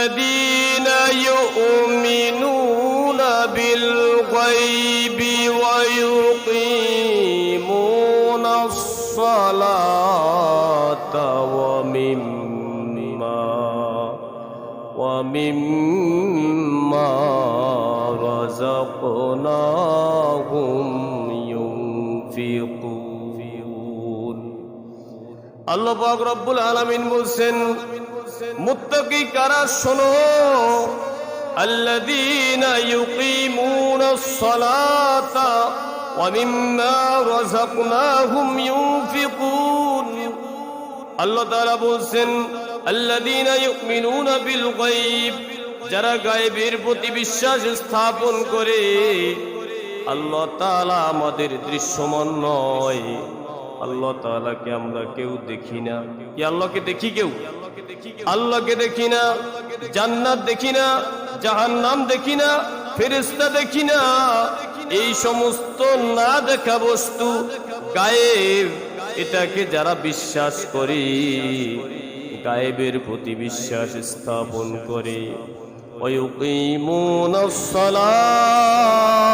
الذين يؤمنون بالغيب ويقيمون الصلاة ومما رزقناهم ينفقون আল্লাহ পাক রব্বুল আলামিন বলছেন মুত্তাকি কারা শোনো আল্লাযীনা ইউকিমুনাস সালাতা ওয়া মিম্মা রাযাকনাহুম ইউনফিকুন আল্লাহ তাআলা বলছেন আল্লাযীনা ইউমিনুনা বিল গায়ব যারা গায়বের প্রতি বিশ্বাস স্থাপন করে আল্লাহ তাআলা আমাদের দৃশ্যমান নয় আল্লাহ তাআলাকে আমরা কেউ দেখি না কি আল্লাহকে দেখি কেউ আল্লাহকে দেখি না জান্নাত দেখি না জাহান্নাম দেখি না ফেরেশতা দেখি না এই সমস্ত না দেখা বস্তু গায়েব এটাকে যারা বিশ্বাস করে গায়েবের প্রতি বিশ্বাস স্থাপন করে ওয়ায়ুকিমুনাস সালাত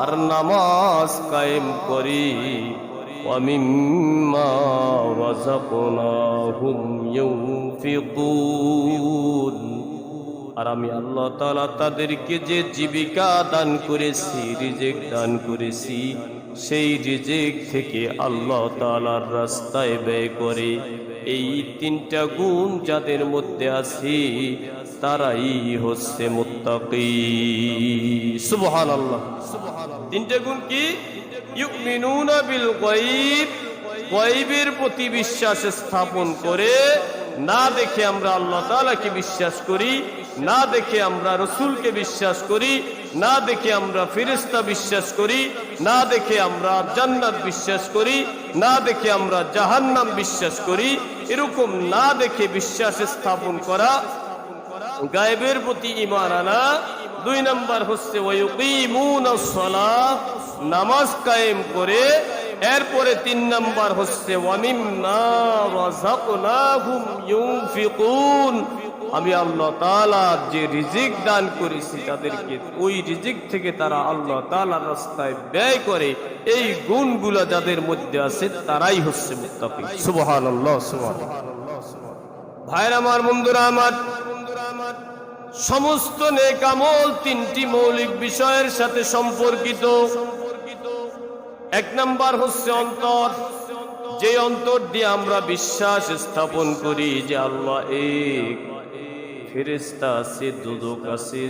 আর নামাজ কায়েম করে ওয়া মিম্মা রাযাকনাহুম ইউনফিকুন আর আমি আল্লাহ তাআলা তাদেরকে যে জীবিকা দান করেছি রিজিক দান করেছি সেই রিজিক থেকে আল্লাহ তাআলার রাস্তায় ব্যয় করে এই তিনটা গুণ যাদের মধ্যে আছে তারাই হচ্ছে মুত্তাকি সুবহানাল্লাহ তিনটা গুণ কি ইউমিনুনা বিল গায়ব গায়বের প্রতি বিশ্বাস স্থাপন করে না দেখে আমরা আল্লাহ তাআলাকে বিশ্বাস করি না দেখে আমরা রাসূলকে বিশ্বাস করি না দেখে আমরা ফেরেশতা বিশ্বাস করি না দেখে আমরা জান্নাত বিশ্বাস করি না দেখে আমরা জাহান্নাম বিশ্বাস করি এরকম না দেখে বিশ্বাস স্থাপন করা গায়েবের প্রতি ঈমান আনা দুই নাম্বার হচ্ছে ওয়ায়ুকিমুনাস সালাহ নামাজ কায়েম করে এরপরে তিন নাম্বার হচ্ছে ওয়া মিম্মা রাযাকনাহুম ইউনফিকুন আমি আল্লাহ তাআলা যে রিজিক দান করেছি তাদেরকে ওই রিজিক থেকে তারা আল্লাহ তাআলার রাস্তায় ব্যয় করে এই গুণগুলো যাদের মধ্যে আছে তারাই হচ্ছে মুত্তাকি সুবহানাল্লাহ সুবহানাল্লাহ ভাইরা আমার বন্ধুরা আমার সমস্ত নেক আমল তিনটি মৌলিক বিষয়ের সাথে সম্পর্কিত এক নাম্বার হচ্ছে অন্তর যে অন্তর দিয়ে আমরা বিশ্বাস স্থাপন করি যে আল্লাহ এক ফেরেশতা আছে দুজক আছে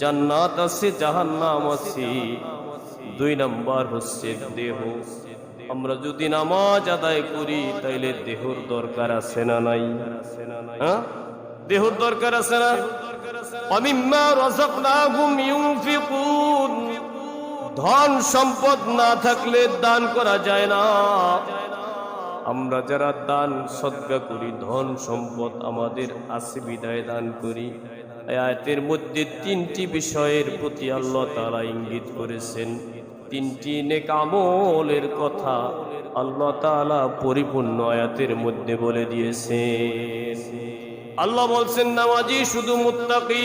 জান্নাত আছে জাহান্নাম আছে দুই নাম্বার হচ্ছে দেহ আমরা যদি নামাজ আদায় করি তাইলে দেহর দরকার আছে না নাই হ্যাঁ দেহর দরকার আছে না ওয়া মিম্মা রাযাকনাহুম ইউনফিকুন ধন সম্পদ না থাকলে দান করা যায় না আমরা যারা দান সদকা করি ধন সম্পদ আমাদের আছে বিদায় দান করি আয়াতের মধ্যে তিনটি বিষয়ের প্রতি আল্লাহ তাআলা ইঙ্গিত করেছেন তিনটি নেক আমলের কথা আল্লাহ তাআলা পরিপূর্ণ আয়াতের মধ্যে বলে দিয়েছেন আল্লাহ বলছেন নামাজি শুধু মুত্তাকি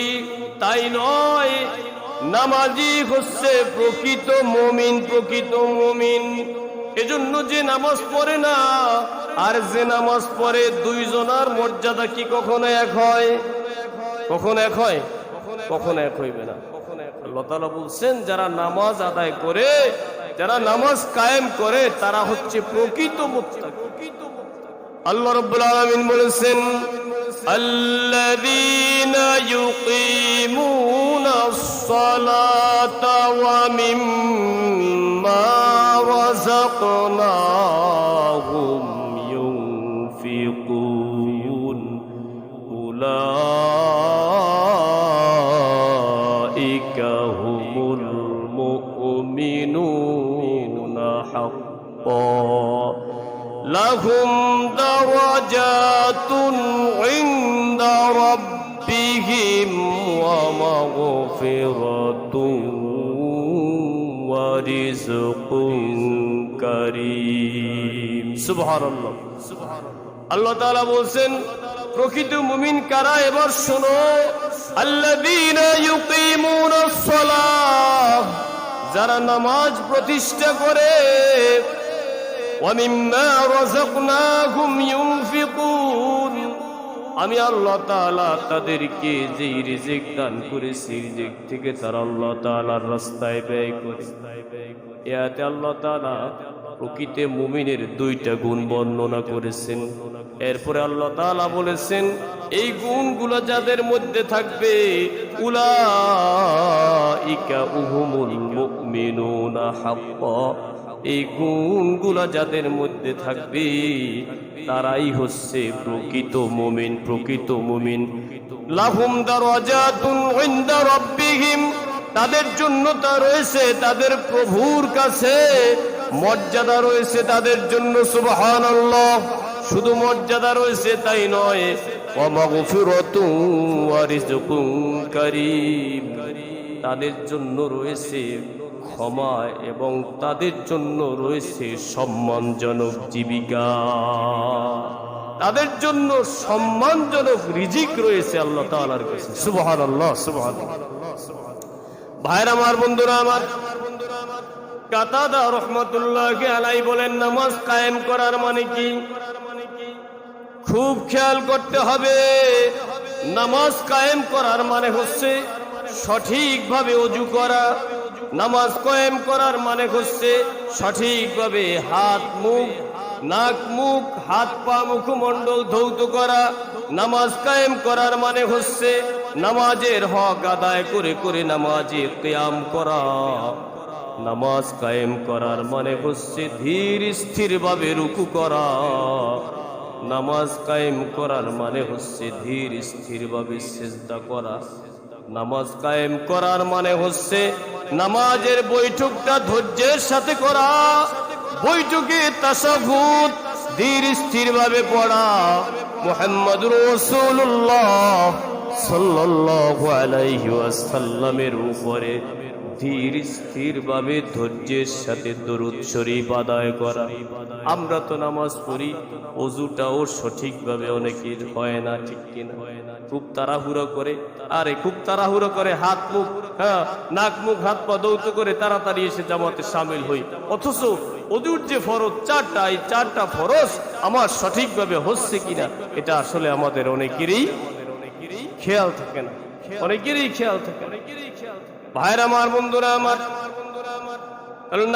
তাই নয় নামাজি হচ্ছে প্রকৃত মুমিন এজন্য যে নামাজ পড়ে না আর যে নামাজ পড়ে দুইজনের মর্যাদা কি কখনো এক হয় কখনো এক হয় কখনো এক হইবে না আল্লাহ তাআলা বলছেন যারা নামাজ আদায় করে যারা নামাজ কায়েম করে তারা হচ্ছে প্রকৃত মুত্তাকি আল্লাহ রাব্বুল আলামিন বলেছেন আল্লাযীনা ইউকিমুনাস সালাতা ওয়া মিম্মা রাযাকনাহুম ইউনফিকুন উলাইকা হুমুল মুমিনুনা হাক্কান লাহুম দারাজাতুন ইনদা রাব্বিহিম ওয়া মাগফিরাতুন ওয়া রিজকুন কারীম সুবহানাল্লাহ আল্লাহ তাআলা বলেন প্রকৃত মুমিন কারা এবার শোনো, আল্লাযীনা ইউকিমুনাস সালাহ, যারা নামাজ প্রতিষ্ঠা করে, ওয়া মিম্মা রাযাকনাহুম ইউনফিকুন, আমি আল্লাহ তাআলা তাদেরকে যে রিজিক দান করেছি রিজিক থেকে তারা আল্লাহ তাআলার রাস্তায় ব্যয় করে। এতে আল্লাহ তাআলা প্রকৃত মুমিনের দুইটা গুণ বর্ণনা করেছেন। এরপরে আল্লাহ তাআলা বলেছেন এই গুণগুলো যাদের মধ্যে থাকবে উলাইকা উহুমুল মুমিনুনা হাক্কা, এই গুণগুলো যাদের মধ্যে থাকবে তারাই হচ্ছে প্রকৃত মুমিন। প্রকৃত মুমিন লাহুম দারাজাতুন ইনদা রাব্বিহিম, তাদের জন্য তা রয়েছে তাদের প্রভুর কাছে মর্যাদা রয়েছে তাদের জন্য, সুবহানাল্লাহ। শুধু মর্যাদা রয়েছে তাই নয়, ওয়া মাগফিরাতুন ওয়া রিজকুন কারীম, তাদের জন্য রয়েছে ক্ষমা এবং তাদের জন্য রয়েছে সম্মানজনক জীবিকা, তাদের জন্য সম্মানজনক রিজিক রয়েছে আল্লাহ তাআলার কাছে, সুবহানাল্লাহ সুবহানাল্লাহ। ভাইরা আমার, বন্ধুরা আমার, কাতাদা রাহমাতুল্লাহি আলাইহি বলেন নামাজ কায়েম করার মানে কি? খুব খেয়াল করতে হবে। নামাজ কায়েম করার মানে হচ্ছে সঠিকভাবে ওযু করা। নামাজ কায়েম করার মানে হচ্ছে সঠিকভাবে হাত মুখ নাক মুখ হাত পা মুখমণ্ডল ধৌত করা। নামাজ কায়েম করার মানে হচ্ছে নামাজের হক আদায় করে করে নামাজে কিয়াম করা। নামাজ কায়েম করার মানে হচ্ছে ধীর স্থিরভাবে রুকু করা। নামাজ কায়েম করার মানে হচ্ছে ধীর স্থিরভাবে সিজদা করা। নামাজ কায়েম করার মানে হচ্ছে নামাজের বৈঠকটা ধৈর্যের সাথে করা, বৈঠকে তাশাহুদ ধীর স্থিরভাবে পড়া। মুহাম্মদুর রাসূলুল্লাহ সাল্লাল্লাহু আলাইহি ওয়াসাল্লামের উপরে ধীর স্থিরভাবে ধৈর্যের সাথে দরুদ শরীফ আদায় করা। আমরা তো নামাজ পড়ি, ওযুটাও সঠিকভাবে অনেকের হয় না, ঠিক কিনা? খুব তাড়াহুড়ো করে, খুব তাড়াহুড়ো করে হাত মুখ নাক মুখ হাত পা ধৌত করে তাড়াতাড়ি এসে জামাতে শামিল হই, অথচ ওযুর যে ফরজ চারটা, এই চারটা ফরজ আমার সঠিকভাবে হচ্ছে কিনা এটা আসলে আমাদের অনেকেরই খেয়াল থাকে না, অনেকেরই খেয়াল থাকে না। ভাইরা আমার, বন্ধুরা আমার,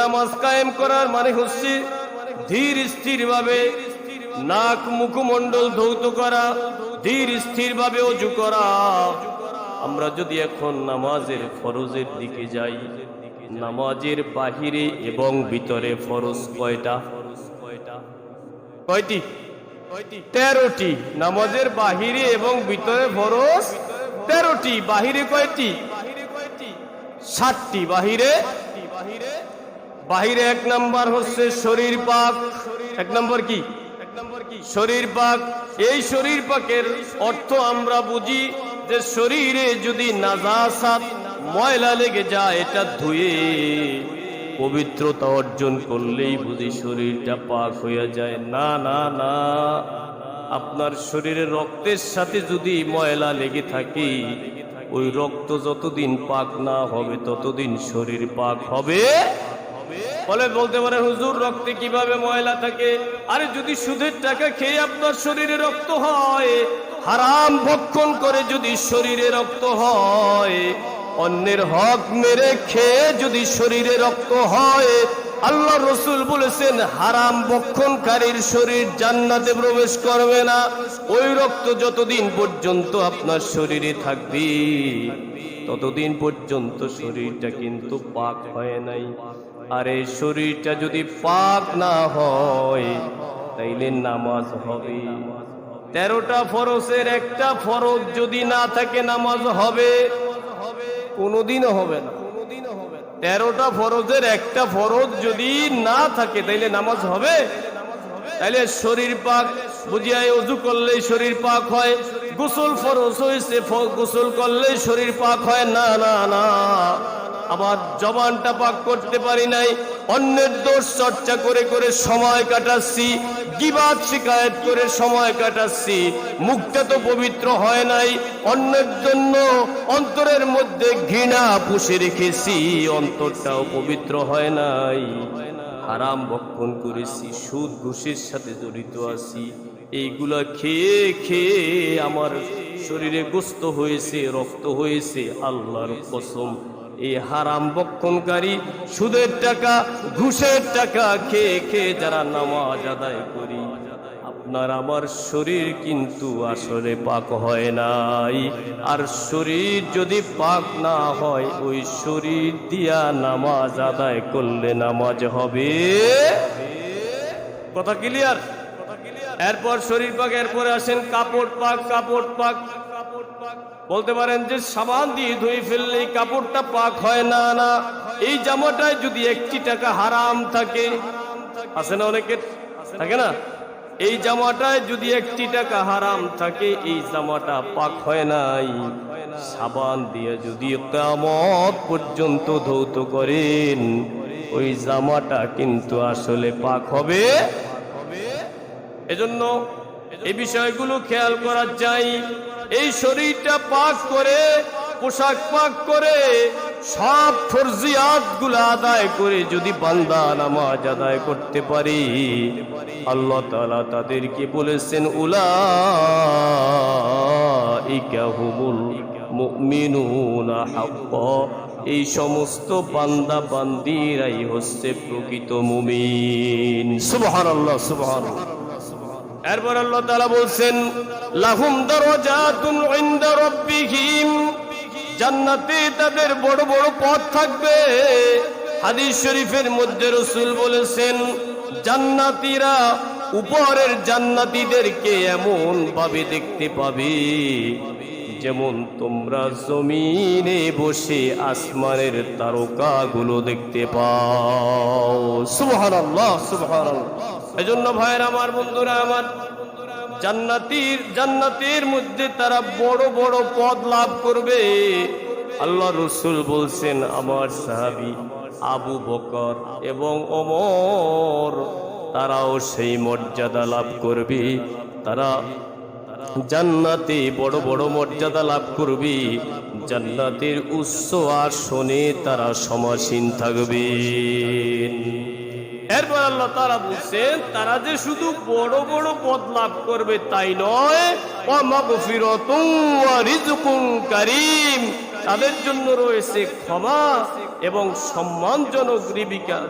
নামাজ কায়েম করার মানে হচ্ছে ধীর স্থিরভাবে নাক মুখমণ্ডল ধৌত করা, ধীর স্থিরভাবে ওযু করা। আমরা যদি এখন নামাজের ফরজের দিকে যাই, নামাজের বাহিরে এবং ভিতরে ফরজ কয়টা? কয়টি? 13টি। নামাজের বাহিরে এবং ভিতরে ফরজ 13টি। বাহিরে কয়টি? 7টি। বাহিরে বাহিরে 1 নাম্বার হচ্ছে শরীর পাক। 1 নাম্বার কি? শরীর পাক। এই শরীর পাকের অর্থ আমরা বুঝি যে শরীরে যদি নাজাসাত ময়লা লেগে যায় এটা ধুয়ে পবিত্রতা অর্জন করলেই বুঝি শরীরটা পাক হয়ে যায়। না না না, আপনার শরীরের রক্তের সাথে যদি ময়লা লেগে থাকে, ওই রক্ত যতদিন পাক না হবে ততদিন শরীর পাক হবে। বলে বলতে পারে হুজুর রক্তে কিভাবে ময়লা থাকে? আরে যদি সুদের টাকা খেয়ে আপনার শরীরে রক্ত হয়, হারাম ভক্ষণ করে যদি শরীরে রক্ত হয়, অন্যের হক মেরে খেয়ে যদি শরীরে রক্ত হয়, আল্লাহ রসুল বলেছেন হারাম ভক্ষণকারীর শরীর জান্নাতে প্রবেশ করবে না। ওই রক্ত যতদিন পর্যন্ত আপনার শরীরে থাকবে ততদিন পর্যন্ত শরীরটা কিন্তু পাক হয় নাই। আর এই শরীরটা যদি পাক না হয় তাইলে নামাজ হবে। 13টা ফরজের একটা ফরজ যদি না থাকে নামাজ হবে? কোনোদিনও হবে না। 13টা ফরজের একটা ফরজ যদি না থাকে তাইলে নামাজ হবে? তাইলে শরীর পাক বুঝিয়ায় ওযু করলেই শরীর পাক হয়, গোসল ফরজ হয়েছে গোসল করলেই শরীর পাক হয়? না না না, আবার জবানটা পাক করতে পারি নাই, অন্যের দোষ চর্চা করে করে সময় কাটাচ্ছি, গীবাত শিকায়েত করে সময় কাটাচ্ছি, মুখটা তো পবিত্র হয় নাই, অন্যের জন্য অন্তরের মধ্যে ঘৃণা পুষে রেখেছি, অন্তরটাও পবিত্র হয় নাই, হারাম ভক্ষণ করেছি, সুদ ঘুষের সাথে জড়িত আছি, এইগুলা খেয়ে খেয়ে আমার শরীরে গোস্ত হয়েছে, রক্ত হয়েছে। আল্লাহর কসম, এই হারাম ভক্ষণকারী, সুদের টাকা, ঘুষের টাকা খেয়ে খেয়ে যারা নামাজ আদায় করি, আপনার আমার শরীর কিন্তু আসলে পাক হয় নাই। আর শরীর যদি পাক না হয়, ওই শরীর দিয়া নামাজ আদায় করলে নামাজ হবে। কথা ক্লিয়ার? এরপর শরীর পাক, এরপরে আসেন কাপড় পাক। কাপড় পাক বলতে পারেন যে সাবান দিয়ে ধুয়ে ফেললে কাপড়টা পাক হয় না। না, এই জামাটায় যদি 1 টাকা হারাম থাকে, আছে না অনেকের, থাকে না, এই জামাটায় যদি 1 টাকা হারাম থাকে, এই জামাটা পাক হয় নাই। সাবান দিয়ে যদি কিয়ামত পর্যন্ত ধৌত করেন, ওই জামাটা কিন্তু আসলে পাক হবে। এজন্য এই বিষয়গুলো খেয়াল করা চাই। এই শরীরটা পাক করে, পোশাক পাক করে, সব ফরজিয়াত গুলা আদায় করে যদি বান্দা নামাজ আদায় করতে পারি, আল্লাহ তাআলা তাদেরকে বলেছেন উলাইকা হুমুল মুমিনুনা হাক্কা, এই সমস্ত বান্দা বান্দিরাই হচ্ছে প্রকৃত মুমিন। সুবহানাল্লাহ, সুবহানাল্লাহ। এরপর আল্লাহ তাআলা বলছেন লাহুম দারাজাতুন ইনদা রাব্বিহিম, জান্নাতে তাদের বড় বড় পদ থাকবে। হাদিস শরীফের মধ্যে রাসূল বলেছেন, জান্নাতীরা উপরের জান্নাতীদেরকে এমন ভাবে দেখতে পাবে যেমন তোমরা জমিনে বসে আসমানের তারকাগুলো দেখতে পাও। সুবহানাল্লাহ, সুবহানাল্লাহ। এজন্য ভাইয়েরা আমার, বন্ধুরা আমার, জান্নাতের মধ্যে তারা বড় বড় পদ লাভ করবে। আল্লাহ রাসূল বলছেন, আমার সাহাবী আবু বকর এবং ওমর তারাও সেই মর্যাদা লাভ করবে। তারা জান্নাতে বড় বড় মর্যাদা লাভ করবে, জান্নাতের উচ্চ আসনে তারা সমাসীন থাকবে। এরপর আল্লাহ তাআলা বলছেন, তারা যে শুধু বড় বড় পদ লাভ করবে তাই নয়, ওয়া মাগফিরাতুন ওয়া রিজকুন কারীম, তাদের জন্য রয়েছে ক্ষমা এবং সম্মানজনক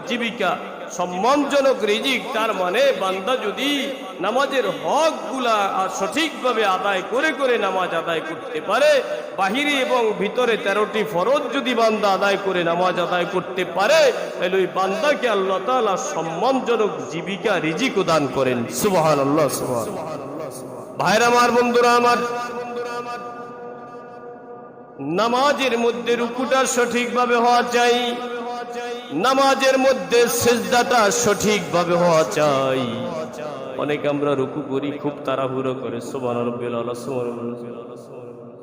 জীবিকা, সম্মানজনক রিজিক। তার মানে বান্দা যদি নামাজের হকগুলা সঠিকভাবে আদায় করে করে নামাজ আদায় করতে পারে, বাহিরে এবং ভিতরে 13টি ফরজ যদি বান্দা আদায় করে নামাজ আদায় করতে পারে, তাহলে ওই বান্দাকে আল্লাহ তাআলা সম্মানজনক জীবিকা, রিজিক দান করেন। সুবহানাল্লাহ, সুবহানাল্লাহ। ভাইরা আমার, বন্ধুরা আমার, নামাজের মধ্যে রুকুটা সঠিকভাবে হওয়া চাই, নামাজের মধ্যে সিজদাটা সঠিকভাবে হওয়া চাই। অনেক আমরা রুকু করি খুব তাড়াহুড়ো করে, সুবহান রাব্বিয়াল আলা,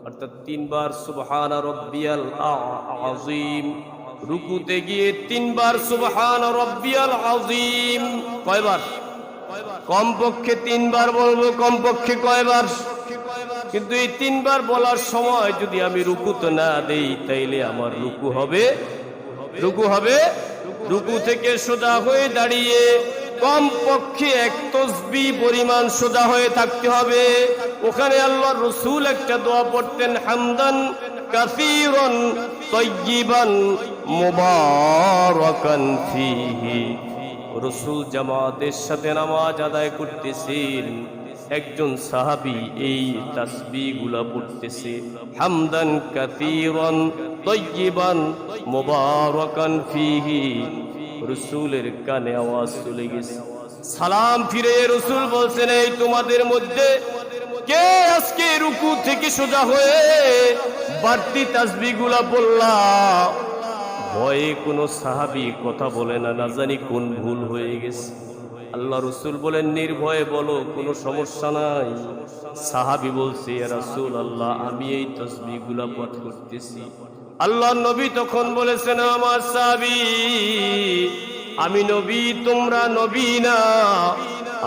অর্থাৎ 3 বার সুবহান রাব্বিয়াল আযীম, রুকুতে গিয়ে 3 বার সুবহান রাব্বিয়াল আযীম। কয়বার? কমপক্ষে 3 বার বলবো। কমপক্ষে কয়বার? কিন্তু এই 3 বার বলার সময় যদি আমি রুকুতে না দেই, তাইলে আমার রুকু হবে, রুকু থেকে সোজা হয়ে দাঁড়িয়ে কমপক্ষে 1 তাসবিহ পরিমাণ সোজা হয়ে থাকতে হবে। ওখানে আল্লাহর রাসূল একটা দোয়া পড়তেন, হামদান কাসীরান তাইয়িবান মুবারাকান ফীহি। রাসূল জামাতের সাথে নামাজ আদায় করতেছেন, একজন সাহাবী এই তাসবিহগুলা পড়তেছে, হামদান কাসীরান তাইয়িবান মুবারাকান ফীহি। রাসূলের কানে আওয়াজ চলে গেছে, সালাম ফিরে রাসূল বলছেন, এই তোমাদের মধ্যে কে আজকে রুকু থেকে সোজা হয়ে বাড়তি তাসবিহগুলা পড়লা? ভয়ে কোনো সাহাবী কথা বলে না, না জানি কোন ভুল হয়ে গেছে। আল্লাহ রাসূল বলেন, নির্ভয়ে বলো, কোনো সমস্যা নাই। সাহাবী বলছে, ইয়া রাসূলুল্লাহ, আমি এই তাসবিহগুলা পাঠ করতেছি, আল্লাহ নবী তখন বলেছেন, আমার সাহাবী, আমি নবী, তোমরা নবী না।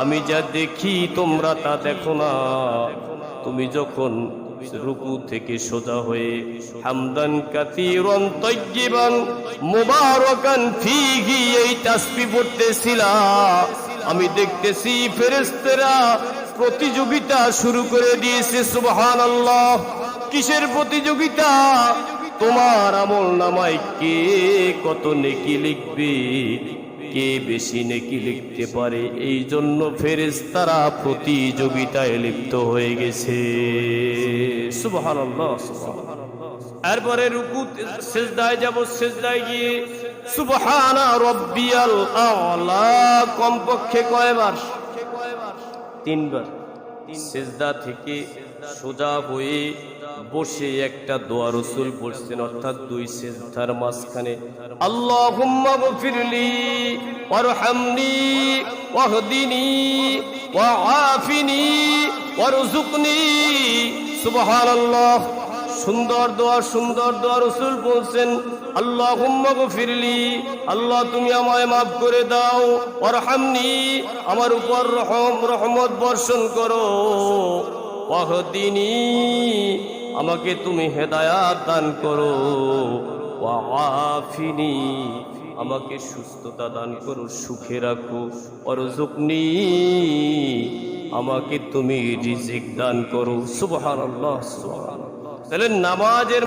আমি যা দেখি তোমরা তা দেখো না। তুমি যখন রুকু থেকে সোজা হয়ে হামদান কাসীরান তাইয়িবান মুবারাকান ফীহি এই তাসবিহ পড়তেছিলা, আমি দেখতেছি ফেরেশতারা প্রতিযোগিতা শুরু করে দিয়েছে। সুবহানাল্লাহ। কিসের প্রতিযোগিতা? তোমার আমল নামায় কে কত নেকি লিখবে, কে বেশি নেকি লিখতে পারে, এই জন্য ফেরেশতারা প্রতিযোগিতায় লিপ্ত হয়ে গেছে। সুবহানাল্লাহ, সুবহানাল্লাহ। এরপরে রুকু সিজদায় যাব, সিজদায় গিয়ে সুবহানা রাব্বিয়াল আ'লা কমপক্ষে কয়বার? 3 বার। সিজদা থেকে সোজা হয়ে বসে একটা দোয়া রাসূল পড়ছেন, অর্থাৎ 2 সিজদার মাঝখানে, আল্লাহুম্মা গফিরলি ওয়ারহামনি ওয়াহদিনি ওয়াআফিনি ওয়ারযুকনি। সুবহানাল্লাহ। সুন্দর দোয়া, সুন্দর দোয়া রাসূল বলছেন, আল্লাহুম্মা গফিরলি, আল্লাহ তুমি আমায় মাফ করে দাও, ওয়ারহামনি আমার উপর রহমত বর্ষণ করো, ওয়াহদিনি আমাকে তুমি হেদায়াত দান করো, ওয়াআফিনি আমাকে সুস্থতা দান করো, সুখে রাখো, ওয়ারযুকনি আমাকে তুমি রিজিক দান করো। সুবহানাল্লাহ, সুবহানাল্লাহ। তাহলে নামাজের